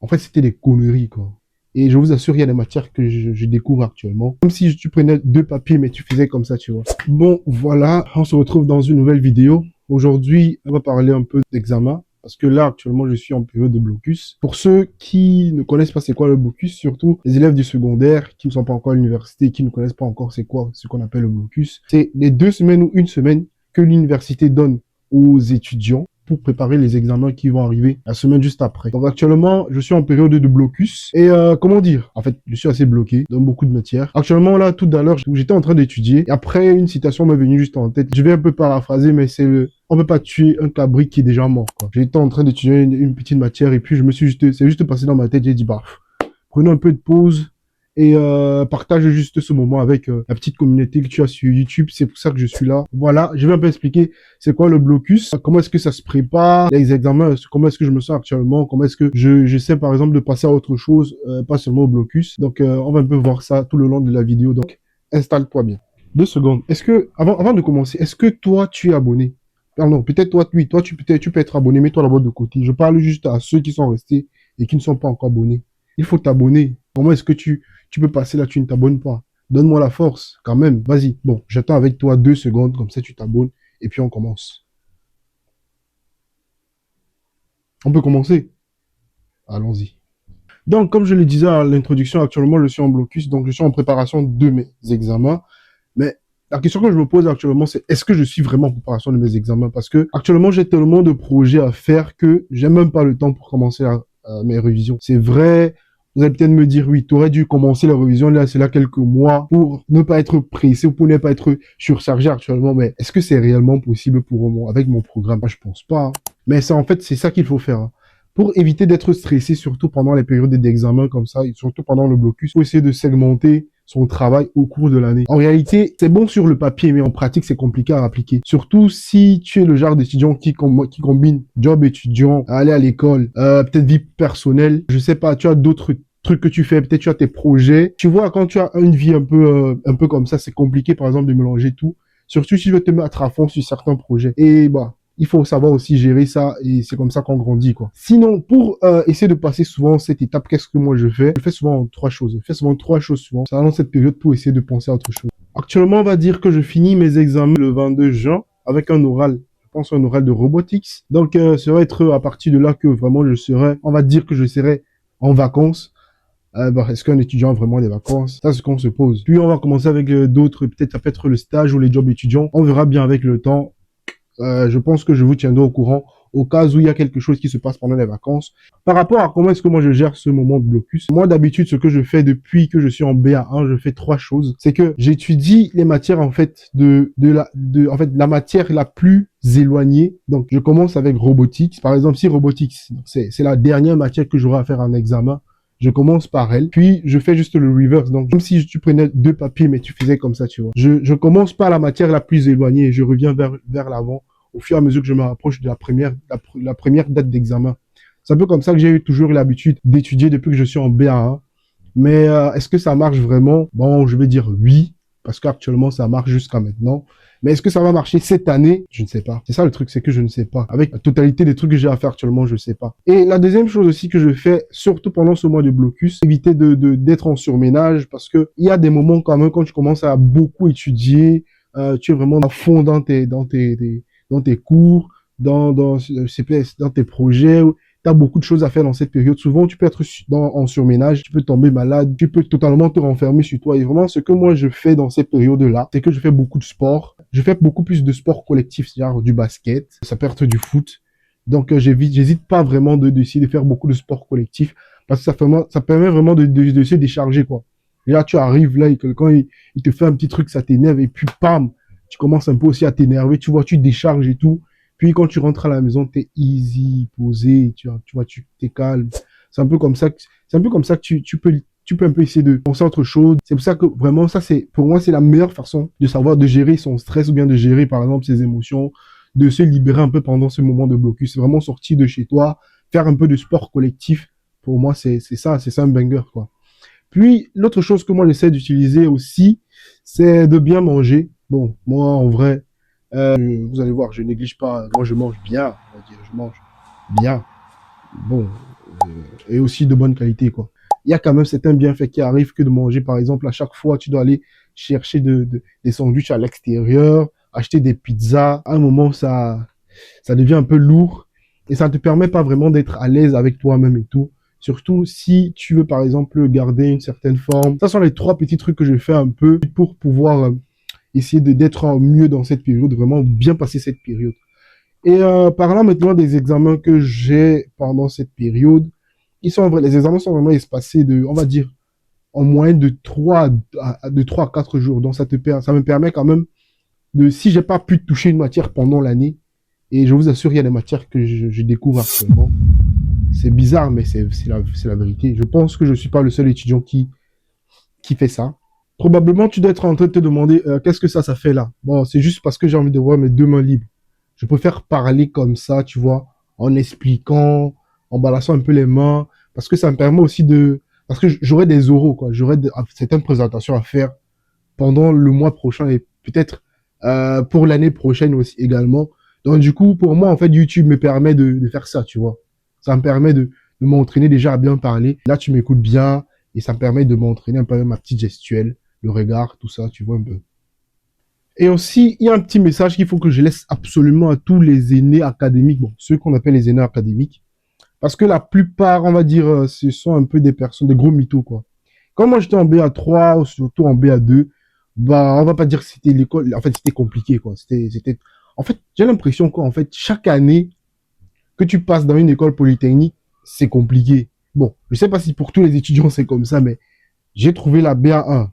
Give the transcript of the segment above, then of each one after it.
En fait, c'était des conneries, quoi. Et je vous assure, il y a des matières que je découvre actuellement. Comme si tu prenais deux papiers, mais tu faisais comme ça, tu vois. Bon, voilà, on se retrouve dans une nouvelle vidéo. Aujourd'hui, on va parler un peu d'examen. Parce que là, actuellement, je suis en période de blocus. Pour ceux qui ne connaissent pas c'est quoi le blocus, surtout les élèves du secondaire qui ne sont pas encore à l'université et qui ne connaissent pas encore c'est quoi ce qu'on appelle le blocus, c'est les 2 semaines ou une semaine que l'université donne aux étudiants pour préparer les examens qui vont arriver la semaine juste après. Donc actuellement, je suis en période de blocus et comment dire? En fait, je suis assez bloqué dans beaucoup de matières. Actuellement, là, tout à l'heure, j'étais en train d'étudier et après, une citation m'est venue juste en tête. Je vais un peu paraphraser, mais c'est le on peut pas tuer un cabri qui est déjà mort, quoi. J'étais en train d'étudier une petite matière et puis c'est juste passé dans ma tête, j'ai dit, bah, prenons un peu de pause et partage juste ce moment avec la petite communauté que tu as sur YouTube. C'est pour ça que je suis là. Voilà, je vais un peu expliquer c'est quoi le blocus, comment est-ce que ça se prépare, les examens, comment est-ce que je me sens actuellement, comment est-ce que j'essaie par exemple de passer à autre chose, pas seulement au blocus. Donc on va un peu voir ça tout le long de la vidéo. Donc installe-toi bien. 2 secondes. Est-ce que avant de commencer, est-ce que toi tu es abonné? Pardon, peut-être toi, oui, toi tu peux être abonné, mets-toi là-bas de côté. Je parle juste à ceux qui sont restés et qui ne sont pas encore abonnés. Il faut t'abonner. Comment est-ce que tu peux passer là, tu ne t'abonnes pas? Donne-moi la force, quand même. Vas-y. Bon, j'attends avec toi 2 secondes, comme ça tu t'abonnes, et puis on commence. On peut commencer? Allons-y. Donc, comme je le disais à l'introduction, actuellement, je suis en blocus, donc je suis en préparation de mes examens. Mais la question que je me pose actuellement, c'est est-ce que je suis vraiment en préparation de mes examens? Parce que actuellement, j'ai tellement de projets à faire que j'ai même pas le temps pour commencer mes révisions. C'est vrai, vous allez peut-être me dire, oui, tu aurais dû commencer la révision là, c'est là quelques mois pour ne pas être pressé, pour ne pas être surchargé actuellement. Mais est-ce que c'est réellement possible pour moi avec mon programme? Moi, je pense pas, hein. Mais c'est en fait, c'est ça qu'il faut faire, hein. Pour éviter d'être stressé, surtout pendant les périodes d'examen comme ça, et surtout pendant le blocus, faut essayer de segmenter son travail au cours de l'année. En réalité, c'est bon sur le papier, mais en pratique, c'est compliqué à appliquer. Surtout si tu es le genre d'étudiant qui combine job étudiant, aller à l'école, peut-être vie personnelle, je sais pas, tu as d'autres trucs que tu fais, peut-être tu as tes projets. Tu vois, quand tu as une vie un peu comme ça, c'est compliqué, par exemple, de mélanger tout. Surtout si tu veux te mettre à fond sur certains projets. Et bah, il faut savoir aussi gérer ça et c'est comme ça qu'on grandit, quoi. Sinon, pour essayer de passer souvent cette étape, qu'est-ce que moi je fais? Je fais souvent 3 choses. Je fais souvent 3 choses souvent. C'est dans cette période pour essayer de penser à autre chose. Actuellement, on va dire que je finis mes examens le 22 juin avec un oral. Je pense un oral de robotics. Donc, ça va être à partir de là que vraiment je serai, on va dire que je serai en vacances. Bah, est-ce qu'un étudiant a vraiment des vacances? Ça, c'est ce qu'on se pose. Puis, on va commencer avec d'autres, peut-être ça peut être le stage ou les jobs étudiants. On verra bien avec le temps. Je pense que je vous tiendrai au courant au cas où il y a quelque chose qui se passe pendant les vacances. Par rapport à comment est-ce que moi je gère ce moment de blocus, moi d'habitude ce que je fais depuis que je suis en BA1, je fais 3 choses. C'est que j'étudie les matières en fait en fait la matière la plus éloignée. Donc je commence avec robotics. Par exemple si robotics c'est la dernière matière que j'aurai à faire en examen. Je commence par elle, puis je fais juste le reverse. Donc, comme si tu prenais deux papiers, mais tu faisais comme ça, tu vois. Je commence par la matière la plus éloignée et je reviens vers l'avant au fur et à mesure que je me rapproche de la première date d'examen. C'est un peu comme ça que j'ai toujours eu l'habitude d'étudier depuis que je suis en BA1. Mais est-ce que ça marche vraiment? Bon, je vais dire oui, parce qu'actuellement, ça marche jusqu'à maintenant. Mais est-ce que ça va marcher cette année? Je ne sais pas. C'est ça le truc, c'est que je ne sais pas. Avec la totalité des trucs que j'ai à faire actuellement, je ne sais pas. Et la deuxième chose aussi que je fais, surtout pendant ce mois de blocus, éviter d'être en surménage, parce que il y a des moments quand même quand tu commences à beaucoup étudier, tu es vraiment à fond dans tes cours, dans tes projets. Tu as beaucoup de choses à faire dans cette période. Souvent, tu peux être en surménage, tu peux tomber malade, tu peux totalement te renfermer sur toi. Et vraiment, ce que moi, je fais dans ces périodes-là, c'est que je fais beaucoup de sport. Je fais beaucoup plus de sport collectif, c'est-à-dire du basket, ça peut être du foot. Donc, j'hésite pas vraiment d'essayer de faire beaucoup de sport collectif parce que ça permet vraiment de se décharger, quoi. Et là, tu arrives là et quelqu'un, il te fait un petit truc, ça t'énerve et puis, pam, tu commences un peu aussi à t'énerver, tu vois, tu décharges et tout. Puis quand tu rentres à la maison, t'es easy, posé, tu vois, tu t'es calme. C'est un peu comme ça que tu peux un peu essayer de penser à autre chose. C'est pour ça que vraiment, pour moi, c'est la meilleure façon de savoir de gérer son stress ou bien de gérer, par exemple, ses émotions, de se libérer un peu pendant ce moment de blocus. C'est vraiment sortir de chez toi, faire un peu de sport collectif. Pour moi, c'est ça un banger, quoi. Puis, l'autre chose que moi, j'essaie d'utiliser aussi, c'est de bien manger. Bon, moi, en vrai, vous allez voir, je néglige pas. Moi, je mange bien, on va dire. Je mange bien. Bon, et aussi de bonne qualité, quoi. Il y a quand même certains bienfaits qui arrivent que de manger, par exemple, à chaque fois, tu dois aller chercher des sandwichs à l'extérieur, acheter des pizzas. À un moment, ça devient un peu lourd et ça ne te permet pas vraiment d'être à l'aise avec toi-même et tout. Surtout si tu veux, par exemple, garder une certaine forme. Ça sont les trois petits trucs que je fais un peu pour pouvoir essayer d'être mieux dans cette période, vraiment bien passer cette période. Et parlant maintenant des examens que j'ai pendant cette période, les examens sont vraiment espacés de, on va dire, en moyenne de 3 à 4 jours. Donc ça me permet quand même de, si j'ai pas pu toucher une matière pendant l'année, et je vous assure, il y a des matières que je découvre actuellement. C'est bizarre, mais c'est la vérité. Je pense que je suis pas le seul étudiant qui fait ça. Probablement, tu dois être en train de te demander qu'est-ce que ça fait là. Bon, c'est juste parce que j'ai envie de voir mes deux mains libres. Je préfère parler comme ça, tu vois, en expliquant, en balançant un peu les mains, parce que ça me permet aussi de... Parce que j'aurai des oraux, quoi. J'aurai certaines présentations à faire pendant le mois prochain et peut-être pour l'année prochaine aussi également. Donc du coup, pour moi, en fait, YouTube me permet de faire ça, tu vois. Ça me permet de m'entraîner déjà à bien parler. Là, tu m'écoutes bien et ça me permet de m'entraîner un peu ma petite gestuelle, le regard, tout ça, tu vois un peu. Et aussi, il y a un petit message qu'il faut que je laisse absolument à tous les aînés académiques, bon, ceux qu'on appelle les aînés académiques, parce que la plupart, on va dire, ce sont un peu des personnes, des gros mythos, quoi. Quand moi j'étais en BA3, ou surtout en BA2, bah, on va pas dire que c'était l'école, en fait, c'était compliqué, quoi. En fait, j'ai l'impression qu'en fait, chaque année que tu passes dans une école polytechnique, c'est compliqué. Bon, je sais pas si pour tous les étudiants c'est comme ça, mais j'ai trouvé la BA1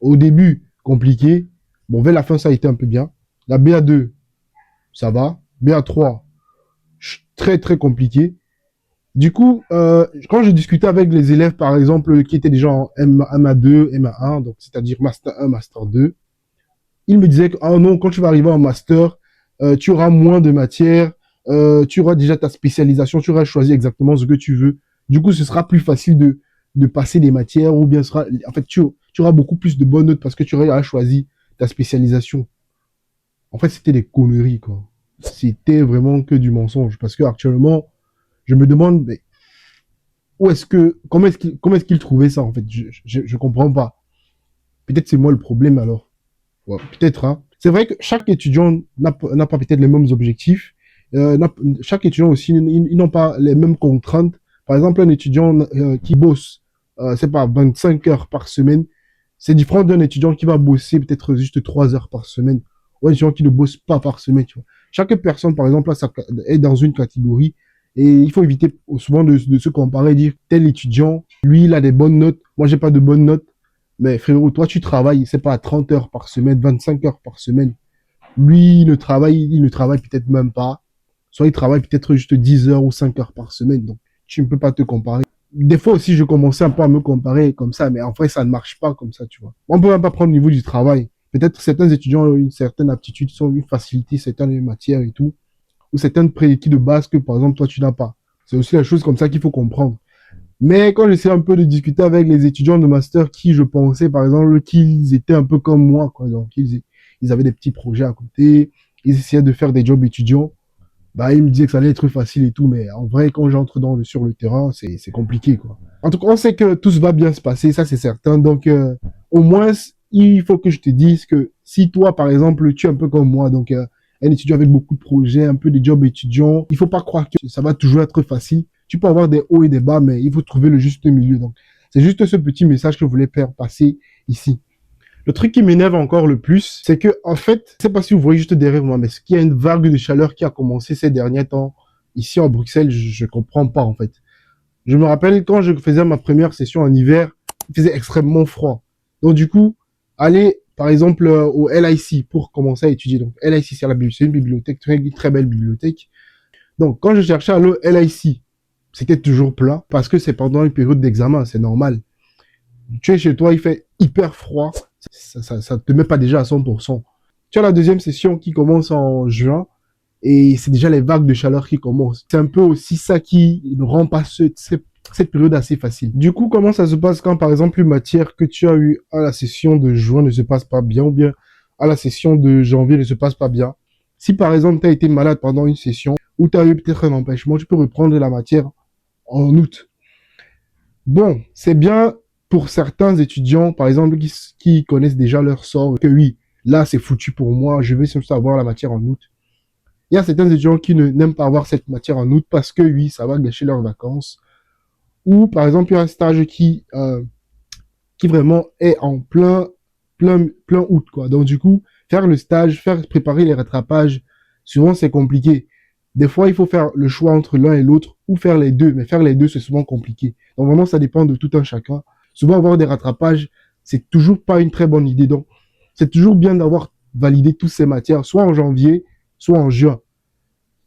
au début compliqué. Bon, vers la fin, ça a été un peu bien. La BA2, ça va. BA3, très très compliqué. Du coup, quand je discutais avec les élèves, par exemple, qui étaient déjà en MA2, MA1, donc c'est-à-dire Master 1, Master 2, ils me disaient que, oh non, quand tu vas arriver en Master, tu auras moins de matières, tu auras déjà ta spécialisation, tu auras choisi exactement ce que tu veux. Du coup, ce sera plus facile de passer des matières, ou bien en fait, tu auras beaucoup plus de bonnes notes parce que tu auras choisi ta spécialisation. En fait, c'était des conneries, quoi. C'était vraiment que du mensonge. Parce que actuellement, je me demande, mais comment est-ce qu'il trouvait ça, en fait? Je comprends pas. Peut-être c'est moi le problème, alors. Ouais, peut-être, hein. C'est vrai que chaque étudiant n'a pas peut-être les mêmes objectifs. Chaque étudiant aussi, ils n'ont pas les mêmes contraintes. Par exemple, un étudiant qui bosse, c'est pas 25 heures par semaine, c'est différent d'un étudiant qui va bosser peut-être juste 3 heures par semaine, ou un étudiant qui ne bosse pas par semaine, tu vois. Chaque personne, par exemple, est dans une catégorie, et il faut éviter souvent de se comparer et dire, tel étudiant, lui, il a des bonnes notes, moi, j'ai pas de bonnes notes. Mais frérot, toi, tu travailles, c'est pas à 30 heures par semaine, 25 heures par semaine. Lui, il ne travaille peut-être même pas. Soit il travaille peut-être juste 10 heures ou 5 heures par semaine. Donc, tu ne peux pas te comparer. Des fois aussi, je commençais un peu à me comparer comme ça, mais en vrai, ça ne marche pas comme ça, tu vois. On peut même pas prendre le niveau du travail. Peut-être certains étudiants ont une certaine aptitude, sont une facilité, certaines matières et tout, ou certains prérequis de base que, par exemple, toi, tu n'as pas. C'est aussi la chose comme ça qu'il faut comprendre. Mais quand j'essaie un peu de discuter avec les étudiants de master qui, je pensais, par exemple, qu'ils étaient un peu comme moi, quoi. Donc, ils avaient des petits projets à côté, ils essayaient de faire des jobs étudiants. Bah, ils me disaient que ça allait être facile et tout, mais en vrai, quand j'entre sur le terrain, c'est compliqué, quoi. En tout cas, on sait que tout va bien se passer, ça c'est certain. Donc, au moins, il faut que je te dise que si toi, par exemple, tu es un peu comme moi, donc un étudiant avec beaucoup de projets, un peu des jobs étudiants, il faut pas croire que ça va toujours être facile. Tu peux avoir des hauts et des bas, mais il faut trouver le juste milieu. Donc, c'est juste ce petit message que je voulais faire passer ici. Le truc qui m'énerve encore le plus, c'est que, en fait, je sais pas si vous voyez juste derrière moi, mais qu'il y a une vague de chaleur qui a commencé ces derniers temps ici en Bruxelles, je comprends pas, en fait. Je me rappelle quand je faisais ma première session en hiver, il faisait extrêmement froid. Donc, du coup, aller, par exemple, au LIC pour commencer à étudier. Donc, LIC, c'est une bibliothèque, très, très belle bibliothèque. Donc, quand je cherchais à aller au LIC, c'était toujours plat parce que c'est pendant une période d'examen, c'est normal. Tu es chez toi, il fait hyper froid, ça te met pas déjà à 100%. Tu as la deuxième session qui commence en juin et c'est déjà les vagues de chaleur qui commencent. C'est un peu aussi ça qui ne rend pas cette période assez facile. Du coup, comment ça se passe quand, par exemple, une matière que tu as eue à la session de juin ne se passe pas bien ou bien à la session de janvier ne se passe pas bien? Si, par exemple, tu as été malade pendant une session ou tu as eu peut-être un empêchement, tu peux reprendre la matière en août. Bon, c'est bien pour certains étudiants, par exemple, qui connaissent déjà leur sort, que oui, là, c'est foutu pour moi, je vais surtout avoir la matière en août. Il y a certains étudiants qui n'aiment pas avoir cette matière en août parce que oui, ça va gâcher leurs vacances. Ou par exemple, il y a un stage qui vraiment est en plein août, quoi. Donc du coup, faire le stage, faire préparer les rattrapages, souvent c'est compliqué. Des fois, il faut faire le choix entre l'un et l'autre ou faire les deux, mais faire les deux, c'est souvent compliqué. Donc vraiment, ça dépend de tout un chacun. Souvent, avoir des rattrapages, c'est toujours pas une très bonne idée. Donc, c'est toujours bien d'avoir validé toutes ces matières, soit en janvier, soit en juin.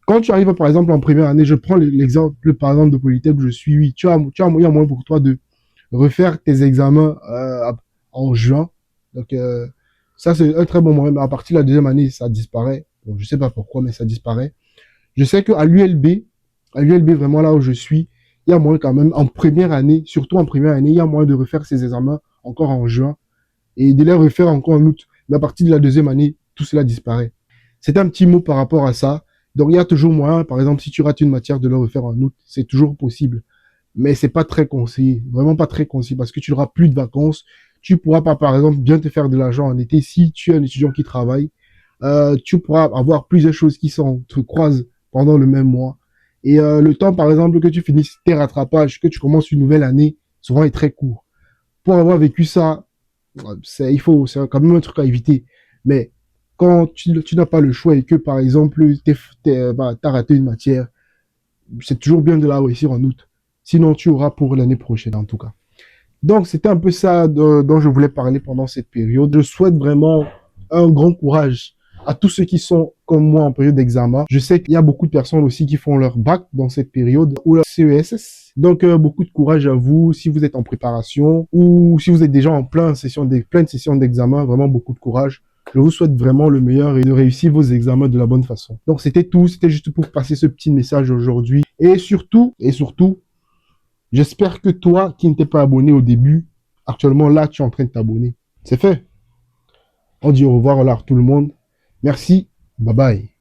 Quand tu arrives, par exemple, en première année, je prends l'exemple, par exemple, de Polytech, je suis, oui, tu as moyen moins pour toi de refaire tes examens en juin. Donc, ça, c'est un très bon moyen. Mais à partir de la deuxième année, ça disparaît. Bon, je sais pas pourquoi, mais ça disparaît. Je sais qu'à l'ULB, vraiment là où je suis, il y a moyen quand même, en première année, surtout en première année, il y a moyen de refaire ces examens encore en juin et de les refaire encore en août. Mais à partir de la deuxième année, tout cela disparaît. C'est un petit mot par rapport à ça. Donc, il y a toujours moyen, par exemple, si tu rates une matière, de le refaire en août. C'est toujours possible. Mais c'est pas très conseillé. Vraiment pas très conseillé parce que tu n'auras plus de vacances. Tu pourras pas, par exemple, bien te faire de l'argent en été si tu es un étudiant qui travaille. Tu pourras avoir plusieurs choses qui s'entrecroisent pendant le même mois. Et le temps, par exemple, que tu finisses tes rattrapages, que tu commences une nouvelle année, souvent est très court. Pour avoir vécu ça, c'est quand même un truc à éviter. Mais quand tu n'as pas le choix et que, par exemple, t'as raté une matière, c'est toujours bien de la réussir en août. Sinon, tu auras pour l'année prochaine, en tout cas. Donc, c'était un peu ça dont je voulais parler pendant cette période. Je souhaite vraiment un grand courage à tous ceux qui sont comme moi en période d'examen. Je sais qu'il y a beaucoup de personnes aussi qui font leur bac dans cette période ou leur CESS. Donc, beaucoup de courage à vous si vous êtes en préparation ou si vous êtes déjà en pleine session d'examen. Vraiment beaucoup de courage. Je vous souhaite vraiment le meilleur et de réussir vos examens de la bonne façon. Donc, c'était tout. C'était juste pour passer ce petit message aujourd'hui. Et surtout, j'espère que toi qui n'étais pas abonné au début, actuellement là, tu es en train de t'abonner. C'est fait. On dit au revoir là, tout le monde. Merci. Bye bye.